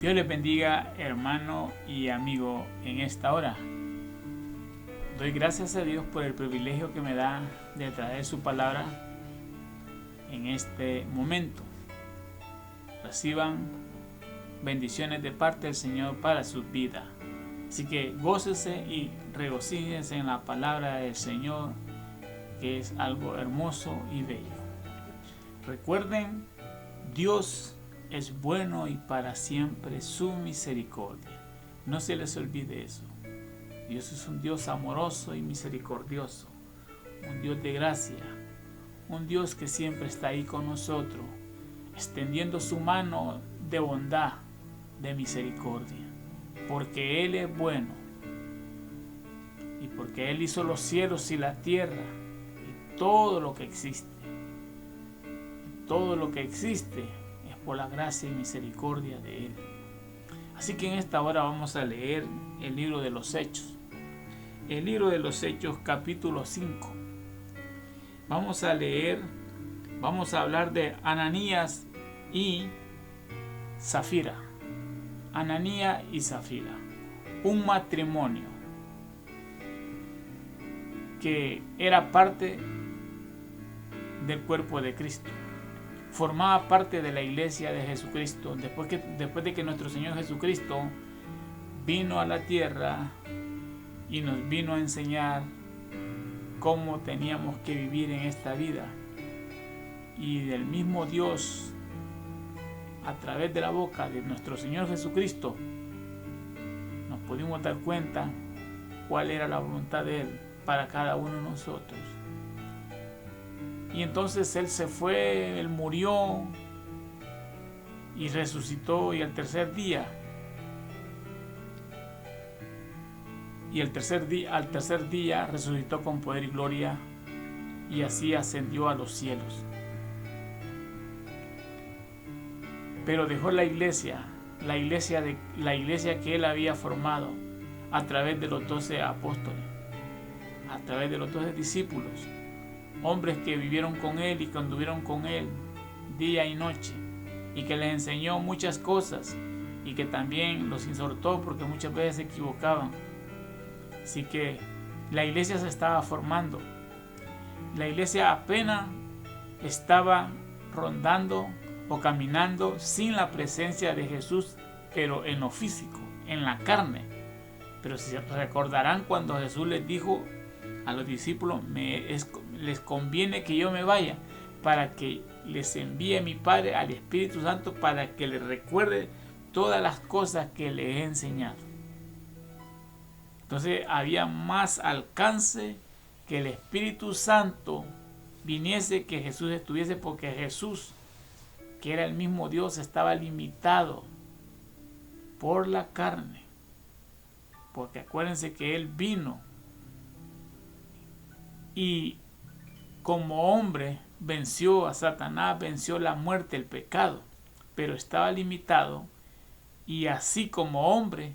Dios les bendiga, hermano y amigo, en esta hora. Doy gracias a Dios por el privilegio que me da de traer su palabra en este momento. Reciban bendiciones de parte del Señor para sus vidas. Así que gócese y regocíjense en la palabra del Señor, que es algo hermoso y bello. Recuerden, Dios es bueno y para siempre su misericordia. No se les olvide eso. Dios es un Dios amoroso y misericordioso, un Dios de gracia, un Dios que siempre está ahí con nosotros, extendiendo su mano de bondad, de misericordia, porque Él es bueno y porque Él hizo los cielos y la tierra y todo lo que existe. Todo lo que existe es por la gracia y misericordia de Él. Así que en esta hora vamos a leer el libro de los Hechos. El libro de los Hechos, capítulo 5. Vamos a hablar de Ananías y Zafira. Ananías y Zafira. Un matrimonio que era parte del cuerpo de Cristo. Formaba parte de la iglesia de Jesucristo. Después de que nuestro Señor Jesucristo vino a la tierra y nos vino a enseñar cómo teníamos que vivir en esta vida. Y del mismo Dios, a través de la boca de nuestro Señor Jesucristo, nos pudimos dar cuenta cuál era la voluntad de Él para cada uno de nosotros. Y entonces Él se fue, Él murió y resucitó, y al tercer día resucitó con poder y gloria, y así ascendió a los cielos. Pero dejó la iglesia que Él había formado a través de los 12 apóstoles, a través de los 12 discípulos, hombres que vivieron con Él y que anduvieron con Él día y noche, y que les enseñó muchas cosas y que también los exhortó porque muchas veces se equivocaban. Así que la iglesia se estaba formando. La iglesia apenas estaba rondando o caminando sin la presencia de Jesús, pero en lo físico, en la carne. Pero si recordarán cuando Jesús les dijo a los discípulos, les conviene que yo me vaya para que les envíe mi Padre al Espíritu Santo para que les recuerde todas las cosas que les he enseñado. Entonces había más alcance que el Espíritu Santo viniese, que Jesús estuviese, porque Jesús, que era el mismo Dios, estaba limitado por la carne. Porque acuérdense que Él vino y como hombre venció a Satanás, venció la muerte, el pecado, pero estaba limitado, y así como hombre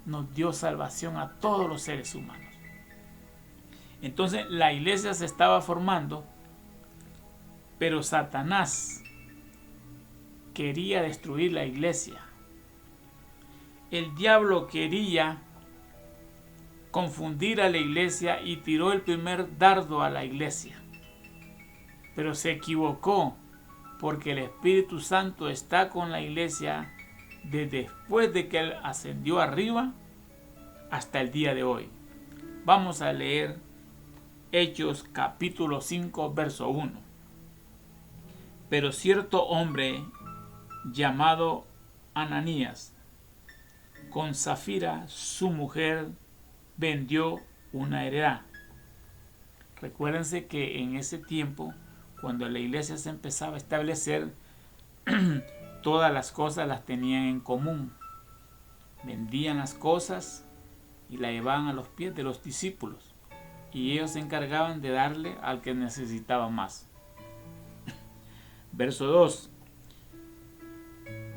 nos dio salvación a todos los seres humanos. Entonces la iglesia se estaba formando, pero Satanás quería destruir la iglesia. El diablo quería confundir a la iglesia y tiró el primer dardo a la iglesia. Pero se equivocó, porque el Espíritu Santo está con la iglesia desde después de que Él ascendió arriba hasta el día de hoy. Vamos a leer Hechos capítulo 5, verso 1. Pero cierto hombre llamado Ananías, con Zafira su mujer, vendió una heredad. Recuérdense que en ese tiempo, cuando la iglesia se empezaba a establecer, todas las cosas las tenían en común. Vendían las cosas y la llevaban a los pies de los discípulos, y ellos se encargaban de darle al que necesitaba más. Verso 2.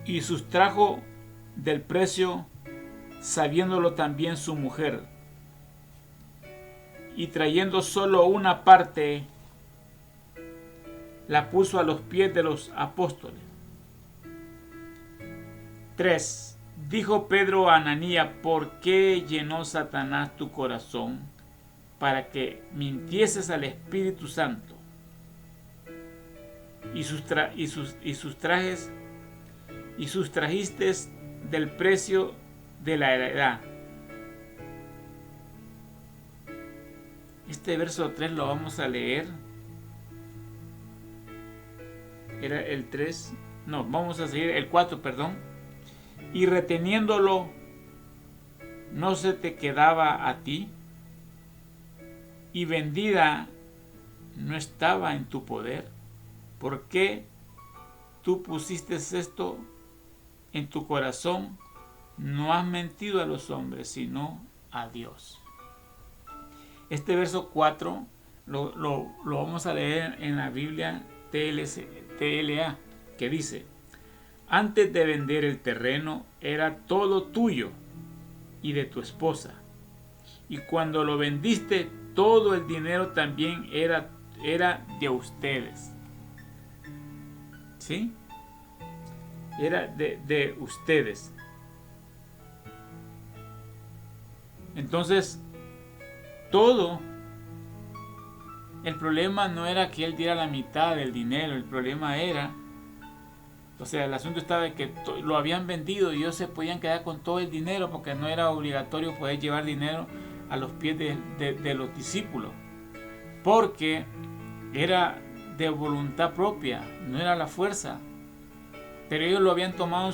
Y sustrajo del precio, sabiéndolo también su mujer, y trayendo solo una parte, la puso a los pies de los apóstoles. 3. Dijo Pedro a Ananías: ¿por qué llenó Satanás tu corazón para que mintieses al Espíritu Santo y sustrajiste del precio de la heredad? Este verso 3 lo vamos a leer. Era el 3. No, vamos a seguir el 4, perdón. Y reteniéndolo, ¿no se te quedaba a ti? Y vendida, ¿no estaba en tu poder? ¿Por qué tú pusiste esto en tu corazón? No has mentido a los hombres, sino a Dios. Este verso 4 lo vamos a leer en la Biblia TLA, que dice: antes de vender el terreno era todo tuyo y de tu esposa, y cuando lo vendiste todo el dinero también era de ustedes. ¿Sí? Era de ustedes. Entonces, todo, el problema no era que él diera la mitad del dinero, el problema era, o sea, el asunto estaba de que lo habían vendido y ellos se podían quedar con todo el dinero, porque no era obligatorio poder llevar dinero a los pies de los discípulos, porque era de voluntad propia, no era la fuerza. Pero ellos lo habían tomado,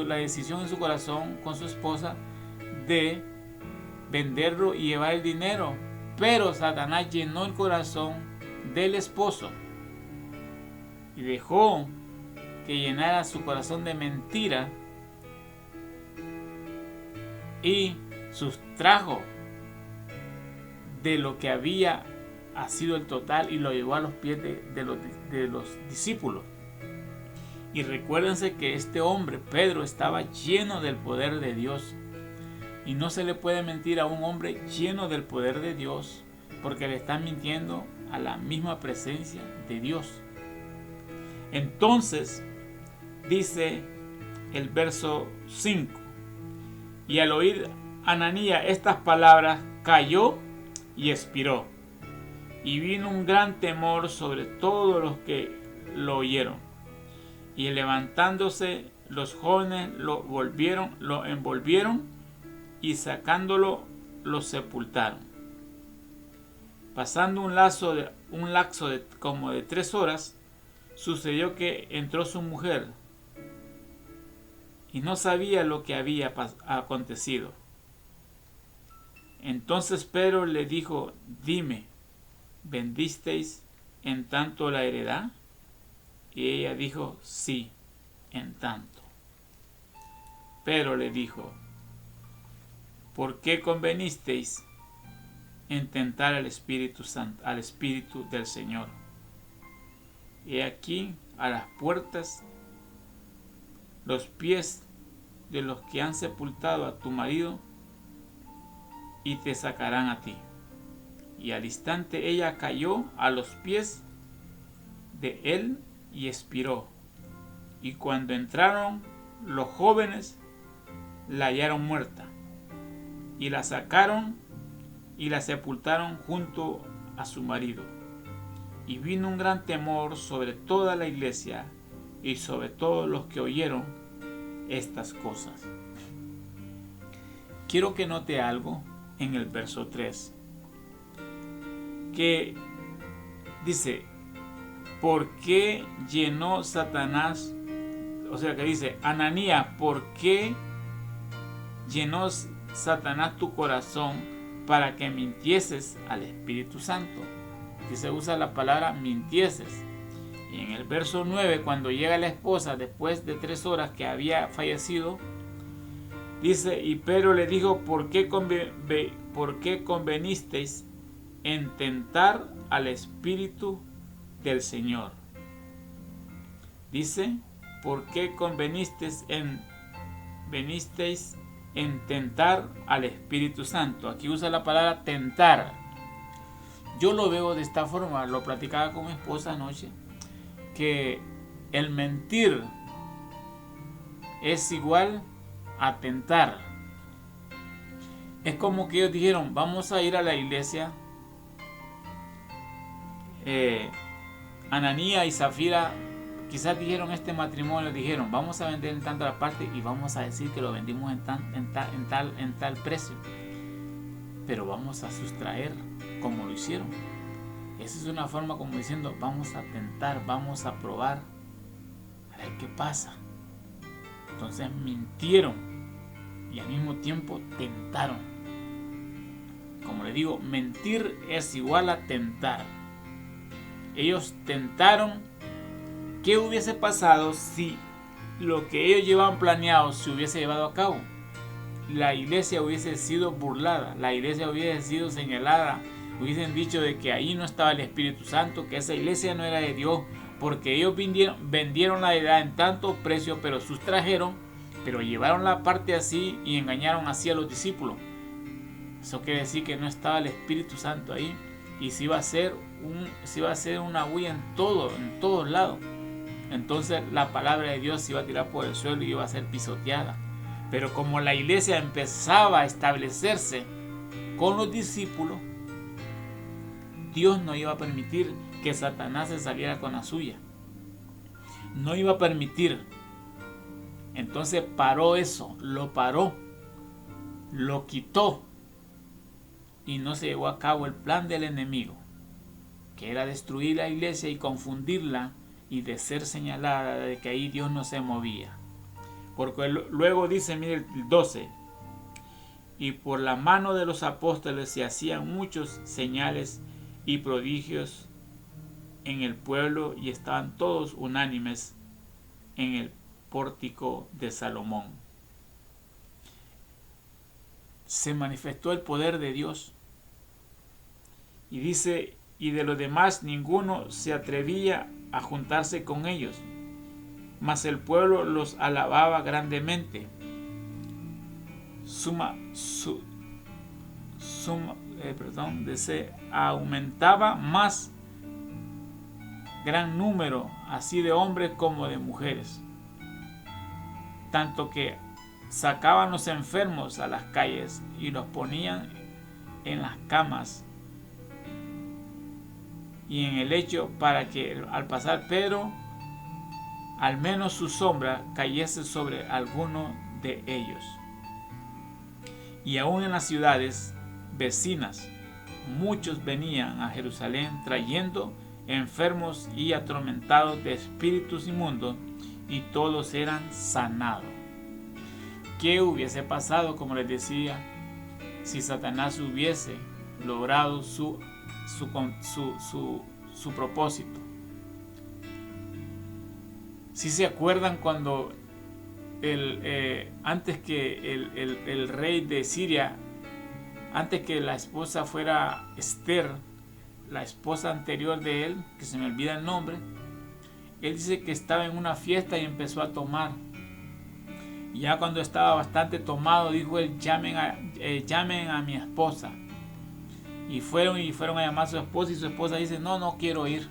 la decisión en su corazón con su esposa de venderlo y llevar el dinero. Pero Satanás llenó el corazón del esposo y dejó que llenara su corazón de mentira y sustrajo de lo que había sido el total y lo llevó a los pies de los discípulos. Y recuérdense que este hombre, Pedro, estaba lleno del poder de Dios. Y no se le puede mentir a un hombre lleno del poder de Dios, porque le están mintiendo a la misma presencia de Dios. Entonces, dice el verso 5: y al oír Ananías estas palabras, cayó y expiró. Y vino un gran temor sobre todos los que lo oyeron. Y levantándose los jóvenes lo envolvieron y sacándolo lo sepultaron. Pasando un lapso de como de 3 horas, sucedió que entró su mujer y no sabía lo que había acontecido. Entonces Pedro le dijo: dime, ¿vendisteis en tanto la heredad? Y ella dijo: sí, en tanto. Pedro le dijo: ¿por qué convenisteis en tentar al Espíritu Santo, al Espíritu del Señor? He aquí a las puertas los pies de los que han sepultado a tu marido y te sacarán a ti. Y al instante ella cayó a los pies de él y expiró. Y cuando entraron los jóvenes, la hallaron muerta, y la sacaron y la sepultaron junto a su marido. Y vino un gran temor sobre toda la iglesia y sobre todos los que oyeron estas cosas. Quiero que note algo en el verso 3, que dice: ¿por qué llenó Satanás? O sea, que dice: Ananías, ¿por qué llenó Satanás tu corazón para que mintieses al Espíritu Santo? Aquí se usa la palabra mintieses. Y en el verso 9, cuando llega la esposa después de 3 horas que había fallecido, dice: y Pedro le dijo: ¿por qué convenisteis en tentar al Espíritu del Señor? Dice: ¿por qué convenisteis en tentar al Espíritu Santo? Aquí usa la palabra tentar. Yo lo veo de esta forma, lo platicaba con mi esposa anoche, que el mentir es igual a tentar. Es como que ellos dijeron, vamos a ir a la iglesia. Ananías y Zafira quizás dijeron este matrimonio, dijeron, vamos a vender en tanta parte y vamos a decir que lo vendimos en tal precio. Pero vamos a sustraer como lo hicieron. Esa es una forma como diciendo, vamos a tentar, vamos a probar, a ver qué pasa. Entonces mintieron y al mismo tiempo tentaron. Como les digo, mentir es igual a tentar. Ellos tentaron. ¿Qué hubiese pasado si lo que ellos llevaban planeado se hubiese llevado a cabo? La iglesia hubiese sido burlada, la iglesia hubiese sido señalada, hubiesen dicho de que ahí no estaba el Espíritu Santo, que esa iglesia no era de Dios, porque ellos vendieron la deidad en tanto precio, pero sustrajeron, pero llevaron la parte así y engañaron así a los discípulos. Eso quiere decir que no estaba el Espíritu Santo ahí y se iba a hacer una huella en todos lados. Entonces la palabra de Dios se iba a tirar por el suelo y iba a ser pisoteada. Pero como la iglesia empezaba a establecerse con los discípulos, Dios no iba a permitir que Satanás se saliera con la suya. No iba a permitir. Entonces paró eso, lo paró, lo quitó y no se llevó a cabo el plan del enemigo, que era destruir la iglesia y confundirla y de ser señalada de que ahí Dios no se movía. Porque luego dice, mire el 12, y por la mano de los apóstoles se hacían muchos señales y prodigios en el pueblo y estaban todos unánimes en el pórtico de Salomón. Se manifestó el poder de Dios y dice, y de los demás ninguno se atrevía a juntarse con ellos, mas el pueblo los alababa grandemente. Aumentaba más gran número así de hombres como de mujeres, tanto que sacaban los enfermos a las calles y los ponían en las camas y en el lecho, para que al pasar Pedro, al menos su sombra cayese sobre alguno de ellos. Y aún en las ciudades vecinas muchos venían a Jerusalén trayendo enfermos y atormentados de espíritus inmundos, y todos eran sanados. ¿Qué hubiese pasado, como les decía, si Satanás hubiese logrado su propósito? Si se acuerdan cuando antes que el rey de Siria, antes que la esposa fuera Esther, la esposa anterior de él, que se me olvida el nombre, él dice que estaba en una fiesta y empezó a tomar. Y ya cuando estaba bastante tomado, dijo él, llamen a mi esposa. Y fueron a llamar a su esposa, y su esposa dice, no quiero ir.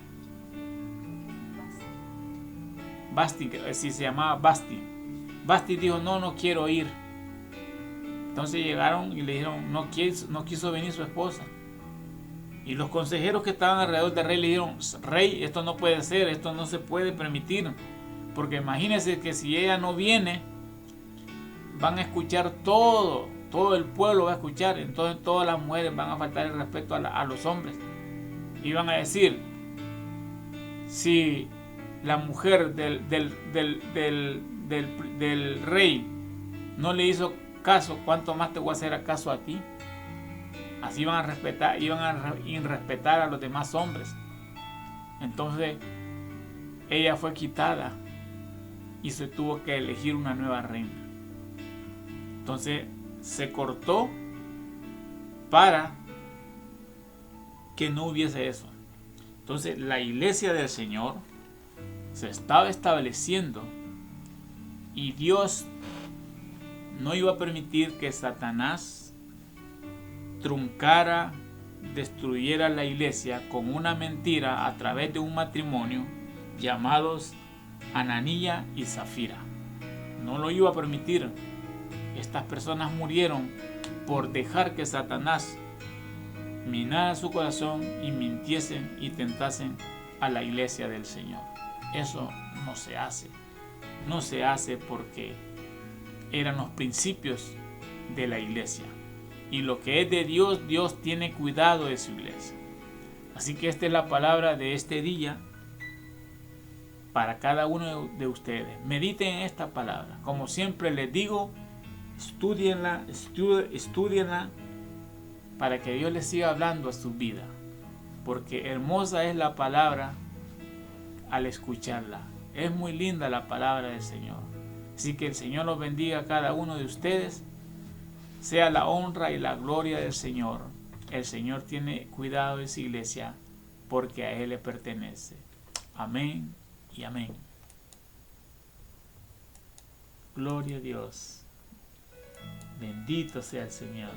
Basti, si se llamaba Basti. Basti dijo, no quiero ir. Entonces llegaron y le dijeron, no quiso venir su esposa. Y los consejeros que estaban alrededor del rey le dijeron, rey, esto no puede ser, esto no se puede permitir. Porque imagínense que si ella no viene, van a escuchar todo el pueblo va a escuchar. Entonces todas las mujeres van a faltar el respeto a los hombres. Y van a decir, si la mujer del rey no le hizo caso, ¿cuánto más te voy a hacer caso a ti? Así iban a irrespetar a los demás hombres. Entonces ella fue quitada y se tuvo que elegir una nueva reina. Entonces se cortó para que no hubiese eso. Entonces la iglesia del Señor se estaba estableciendo y Dios no iba a permitir que Satanás truncara, destruyera la iglesia con una mentira a través de un matrimonio llamados Ananías y Zafira. no lo iba a permitir. Estas personas murieron por dejar que Satanás minara su corazón y mintiesen y tentasen a la iglesia del Señor. Eso no se hace. No se hace porque eran los principios de la iglesia. Y lo que es de Dios, Dios tiene cuidado de su iglesia. Así que esta es la palabra de este día para cada uno de ustedes. Mediten en esta palabra. Como siempre les digo, estudienla para que Dios les siga hablando a su vida. Porque hermosa es la palabra al escucharla. Es muy linda la palabra del Señor. Así que el Señor los bendiga a cada uno de ustedes. Sea la honra y la gloria del Señor. El Señor tiene cuidado de su iglesia porque a Él le pertenece. Amén y amén. Gloria a Dios. Bendito sea el Señor.